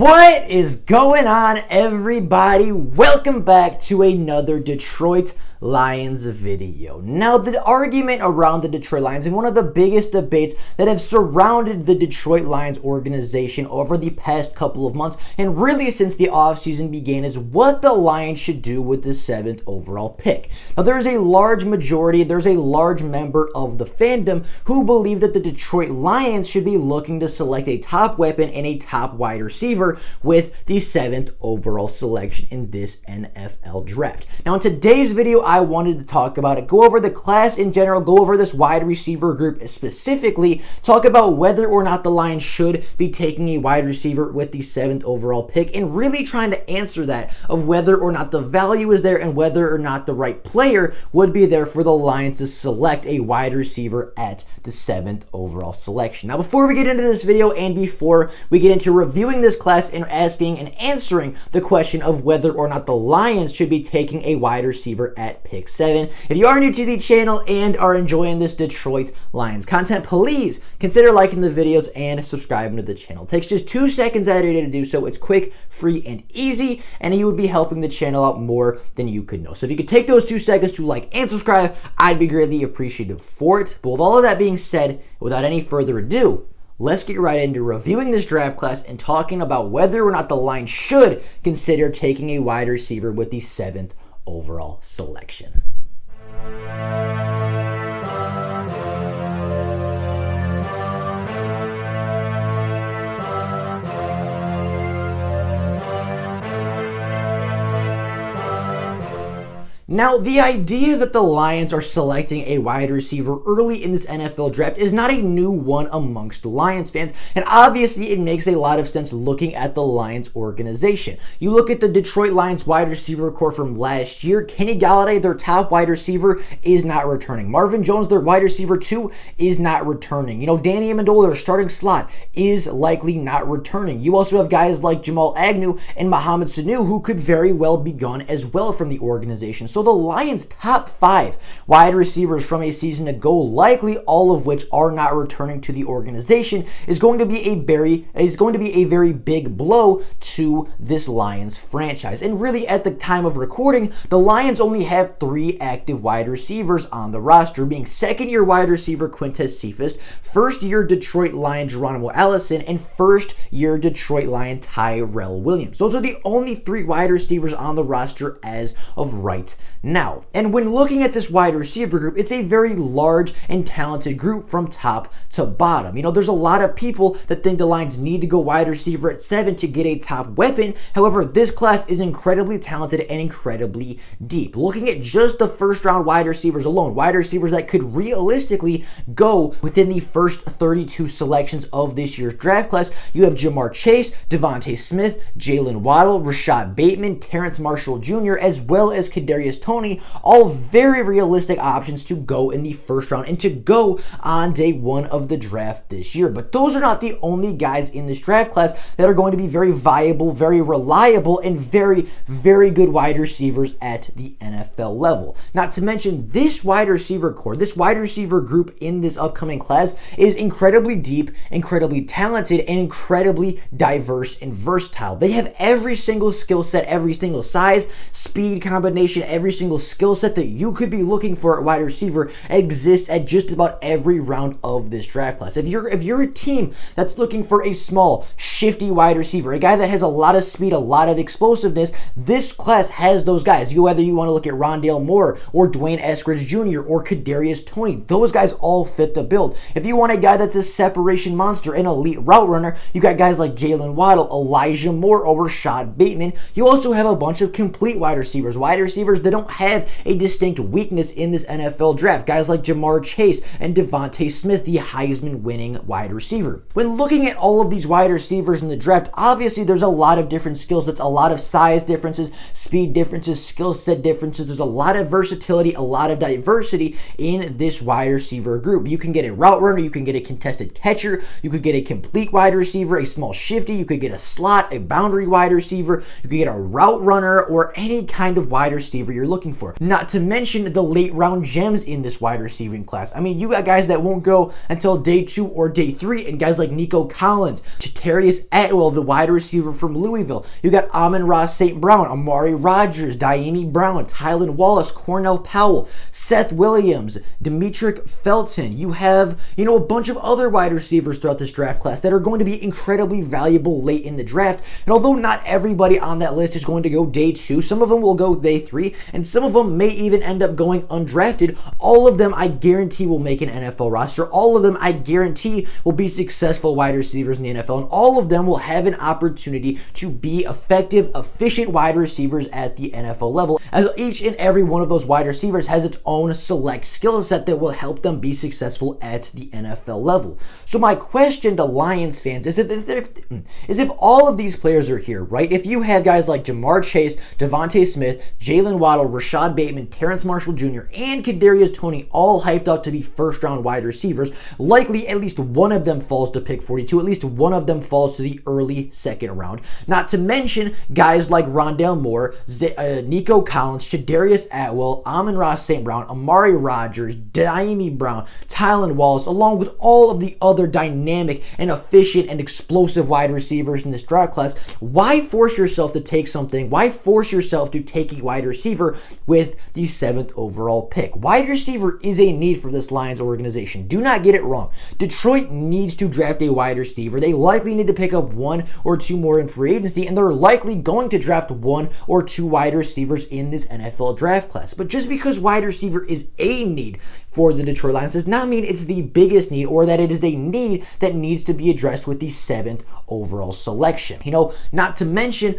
What is going on, everybody? Welcome back to another Detroit Lions video. Now, the argument around the Detroit Lions and one of the biggest debates that have surrounded the Detroit Lions organization over the past couple of months and really since the offseason began is what the Lions should do with the 7th overall pick. Now, there's a large member of the fandom who believe that the Detroit Lions should be looking to select a top weapon and a top wide receiver with the 7th overall selection in this NFL draft. Now, in today's video, I wanted to talk about it, go over the class in general, go over this wide receiver group specifically, talk about whether or not the Lions should be taking a wide receiver with the 7th overall pick, and really trying to answer that of whether or not the value is there and whether or not the right player would be there for the Lions to select a wide receiver at the 7th overall selection. Now, before we get into this video and before we get into reviewing this class and asking and answering the question of whether or not the Lions should be taking a wide receiver at pick 7. If you are new to the channel and are enjoying this Detroit Lions content, please consider liking the videos and subscribing to the channel. It takes just 2 seconds out of your day to do so. It's quick, free, and easy, and you would be helping the channel out more than you could know. So if you could take those 2 seconds to like and subscribe, I'd be greatly appreciative for it. But with all of that being said, without any further ado, let's get right into reviewing this draft class and talking about whether or not the Lions should consider taking a wide receiver with the 7th overall selection. Now, the idea that the Lions are selecting a wide receiver early in this NFL draft is not a new one amongst Lions fans, and obviously it makes a lot of sense looking at the Lions organization. You look at the Detroit Lions wide receiver core from last year. Kenny Golladay, their top wide receiver, is not returning. Marvin Jones, their wide receiver 2, is not returning. Danny Amendola, their starting slot, is likely not returning. You also have guys like Jamal Agnew and Mohamed Sanu who could very well be gone as well from the organization. So the Lions' top 5 wide receivers from a season ago, likely all of which are not returning to the organization, is going to be a very big blow to this Lions franchise. And really, at the time of recording, the Lions only have 3 active wide receivers on the roster, being second-year wide receiver Quintez Cephas, first-year Detroit Lion Geronimo Allison, and first-year Detroit Lion Tyrell Williams. Those are the only 3 wide receivers on the roster as of right now. And when looking at this wide receiver group, it's a very large and talented group from top to bottom. There's a lot of people that think the Lions need to go wide receiver at 7 to get a top weapon. However, this class is incredibly talented and incredibly deep. Looking at just the first round wide receivers alone, wide receivers that could realistically go within the first 32 selections of this year's draft class, you have Ja'Marr Chase, Devontae Smith, Jalen Waddle, Rashad Bateman, Terrence Marshall Jr., as well as Kadarius Toney, all very realistic options to go in the first round and to go on day 1 of the draft this year. But those are not the only guys in this draft class that are going to be very viable, very reliable, and very, very good wide receivers at the NFL level. Not to mention, this wide receiver core, this wide receiver group in this upcoming class is incredibly deep, incredibly talented, and incredibly diverse and versatile. They have every single skill set, every single size, speed combination, every single skill set that you could be looking for at wide receiver exists at just about every round of this draft class. If you're a team that's looking for a small, shifty wide receiver, a guy that has a lot of speed, a lot of explosiveness, this class has those guys. Whether you want to look at Rondale Moore or Dwayne Eskridge Jr. or Kadarius Toney, those guys all fit the bill. If you want a guy that's a separation monster, an elite route runner, you got guys like Jalen Waddle, Elijah Moore, or Rashad Bateman. You also have a bunch of complete wide receivers that don't have a distinct weakness in this NFL draft. Guys like Ja'Marr Chase and Devontae Smith, the Heisman winning wide receiver. When looking at all of these wide receivers in the draft, obviously there's a lot of different skill sets, a lot of size differences, speed differences, skill set differences. There's a lot of versatility, a lot of diversity in this wide receiver group. You can get a route runner, you can get a contested catcher, you could get a complete wide receiver, a small shifty, you could get a slot, a boundary wide receiver, you could get a route runner, or any kind of wide receiver you're looking looking for. Not to mention the late round gems in this wide receiving class. I mean, you got guys that won't go until day 2 or day 3, and guys like Nico Collins, Chatarius Atwell, the wide receiver from Louisville. You got Amon-Ra St. Brown, Amari Rodgers, Diami Brown, Tylan Wallace, Cornell Powell, Seth Williams, Demetric Felton. You have, a bunch of other wide receivers throughout this draft class that are going to be incredibly valuable late in the draft. And although not everybody on that list is going to go day 2, some of them will go day 3, and some of them may even end up going undrafted. All of them I guarantee will make an NFL roster. All of them I guarantee will be successful wide receivers in the NFL, and all of them will have an opportunity to be effective, efficient wide receivers at the NFL level, as each and every one of those wide receivers has its own select skill set that will help them be successful at the NFL level. So my question to Lions fans is if all of these players are here, right? If you have guys like Jamar Chase, Devontae Smith, Jalen Waddle, Rashad Bateman, Terrence Marshall Jr., and Kadarius Toney all hyped up to be first-round wide receivers, likely at least one of them falls to pick 42, at least one of them falls to the early second round. Not to mention guys like Rondale Moore, Nico Collins, Chadarius Atwell, Amon-Ra St. Brown, Amari Rodgers, Diami Brown, Tylan Wallace, along with all of the other dynamic and efficient and explosive wide receivers in this draft class. Why force yourself to take something? Why force yourself to take a wide receiver with the 7th overall pick? Wide receiver is a need for this Lions organization. Do not get it wrong. Detroit needs to draft a wide receiver. They likely need to pick up 1 or 2 more in free agency, and they're likely going to draft 1 or 2 wide receivers in this NFL draft class. But just because wide receiver is a need for the Detroit Lions does not mean it's the biggest need, or that it is a need that needs to be addressed with the 7th overall selection. Not to mention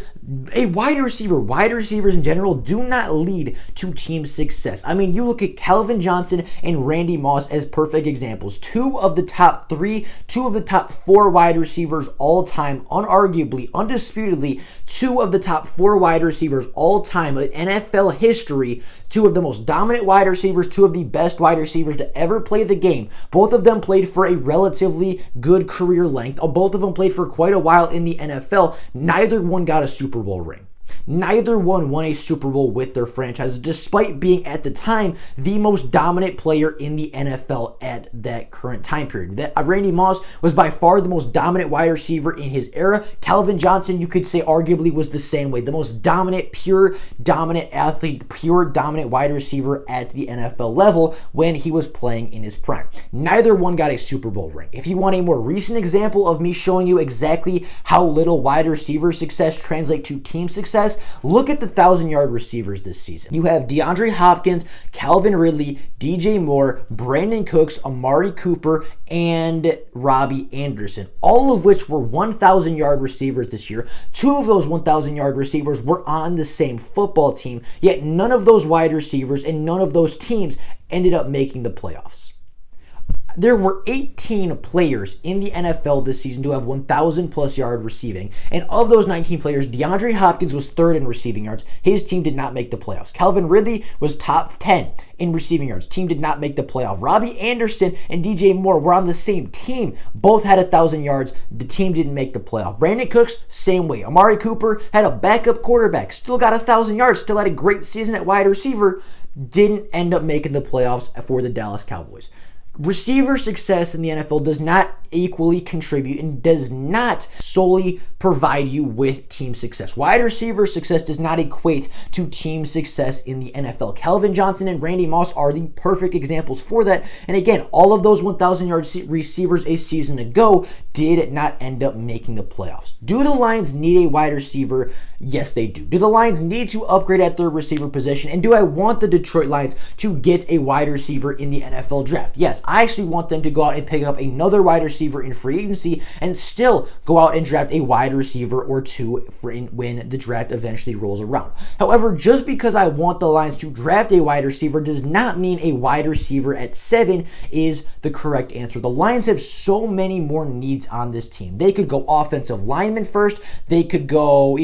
a wide receivers in general do not lead to team success. I mean, you look at Calvin Johnson and Randy Moss as perfect examples. 2 of the top 4 wide receivers all time, unarguably, undisputedly, 2 of the top 4 wide receivers all time in NFL history, 2 of the most dominant wide receivers, 2 of the best wide receivers to ever play the game. Both of them played for a relatively good career length. Both of them played for quite a while in the NFL. Neither one got a Super Bowl ring. Neither one won a Super Bowl with their franchises, despite being at the time the most dominant player in the NFL at that current time period. Randy Moss was by far the most dominant wide receiver in his era. Calvin Johnson, you could say, arguably was the same way. The most dominant, pure dominant athlete, pure dominant wide receiver at the NFL level when he was playing in his prime. Neither one got a Super Bowl ring. If you want a more recent example of me showing you exactly how little wide receiver success translates to team success, look at the 1,000-yard receivers this season. You have DeAndre Hopkins, Calvin Ridley, DJ Moore, Brandon Cooks, Amari Cooper, and Robbie Anderson, all of which were 1,000-yard receivers this year. 2 of those 1,000-yard receivers were on the same football team, yet none of those wide receivers and none of those teams ended up making the playoffs. There were 18 players in the NFL this season to have 1,000 plus yard receiving, and of those 19 players, DeAndre Hopkins was 3rd in receiving yards. His team did not make the playoffs. Calvin Ridley was top 10 in receiving yards. Team did not make the playoff. Robbie Anderson and DJ Moore were on the same team. Both had 1,000 yards. The team didn't make the playoff. Brandon Cooks, same way. Amari Cooper had a backup quarterback, still got 1,000 yards, still had a great season at wide receiver, didn't end up making the playoffs for the Dallas Cowboys. Receiver success in the NFL does not equally contribute and does not solely provide you with team success. Wide receiver success does not equate to team success in the NFL. Calvin Johnson and Randy Moss are the perfect examples for that. And again, all of those 1,000-yard receivers a season ago did not end up making the playoffs. Do the Lions need a wide receiver? Yes, they do. Do the Lions need to upgrade at their receiver position? And do I want the Detroit Lions to get a wide receiver in the NFL draft? Yes, I actually want them to go out and pick up another wide receiver in free agency and still go out and draft a wide receiver or 2 when the draft eventually rolls around. However, just because I want the Lions to draft a wide receiver does not mean a wide receiver at 7 is the correct answer. The Lions have so many more needs on this team. They could go offensive lineman first. They could go,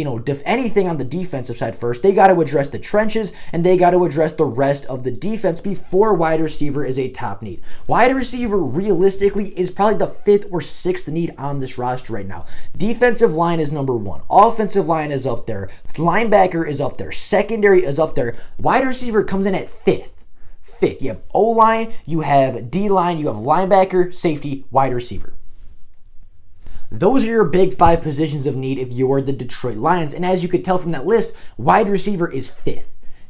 anything on the defensive side first. They got to address the trenches, and they got to address the rest of the defense before wide receiver is a top need. Wide receiver, realistically, is probably the 5th or 6th need on this roster right now. Defensive line is number 1. Offensive line is up there. Linebacker is up there. Secondary is up there. Wide receiver comes in at 5th. You have O-line, you have D-line, you have linebacker, safety, wide receiver. Those are your big 5 positions of need if you're the Detroit Lions. And as you could tell from that list, wide receiver is 5th.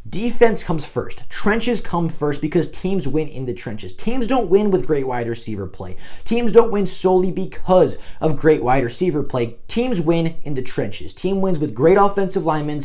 Defense comes first. Trenches come first because teams win in the trenches. Teams don't win with great wide receiver play. Teams don't win solely because of great wide receiver play. Teams win in the trenches. Team wins with great offensive linemen.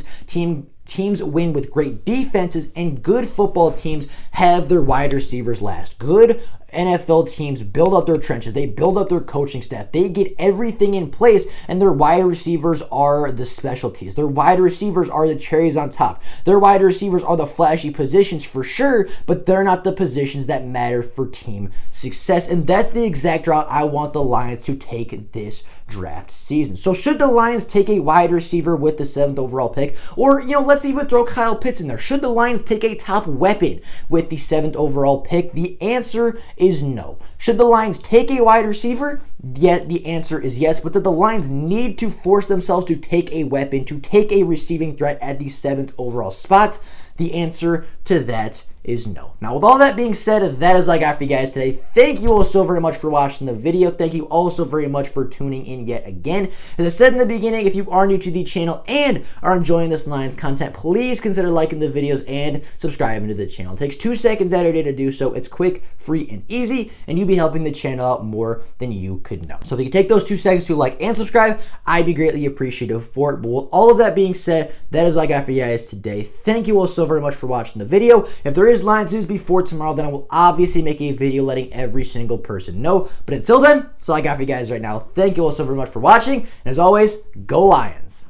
Teams win with great defenses, and good football teams have their wide receivers last. Good NFL teams build up their trenches. They build up their coaching staff. They get everything in place, and their wide receivers are the specialties. Their wide receivers are the cherries on top. Their wide receivers are the flashy positions for sure, but they're not the positions that matter for team success, and that's the exact route I want the Lions to take this draft season. So should the Lions take a wide receiver with the 7th overall pick? Or, let's even throw Kyle Pitts in there. Should the Lions take a top weapon with the 7th overall pick? The answer is no. Should the Lions take a wide receiver? Yet the answer is yes, but that the Lions need to force themselves to take a weapon, to take a receiving threat at the 7th overall spot. The answer to that is no. Now, with all that being said, that is all I got for you guys today. Thank you all so very much for watching the video. Thank you all so very much for tuning in yet again. As I said in the beginning, if you are new to the channel and are enjoying this Lions content, please consider liking the videos and subscribing to the channel. It takes 2 seconds out of your day to do so. It's quick, free, and easy, and you'll be helping the channel out more than you could know. So if you could take those 2 seconds to like and subscribe, I'd be greatly appreciative for it. But with all of that being said, that is all I got for you guys today. Thank you all so very much for watching the video. If there is Lions news before tomorrow, then I will obviously make a video letting every single person know. But until then, that's all I got for you guys right now. Thank you all so very much for watching. And as always, go Lions.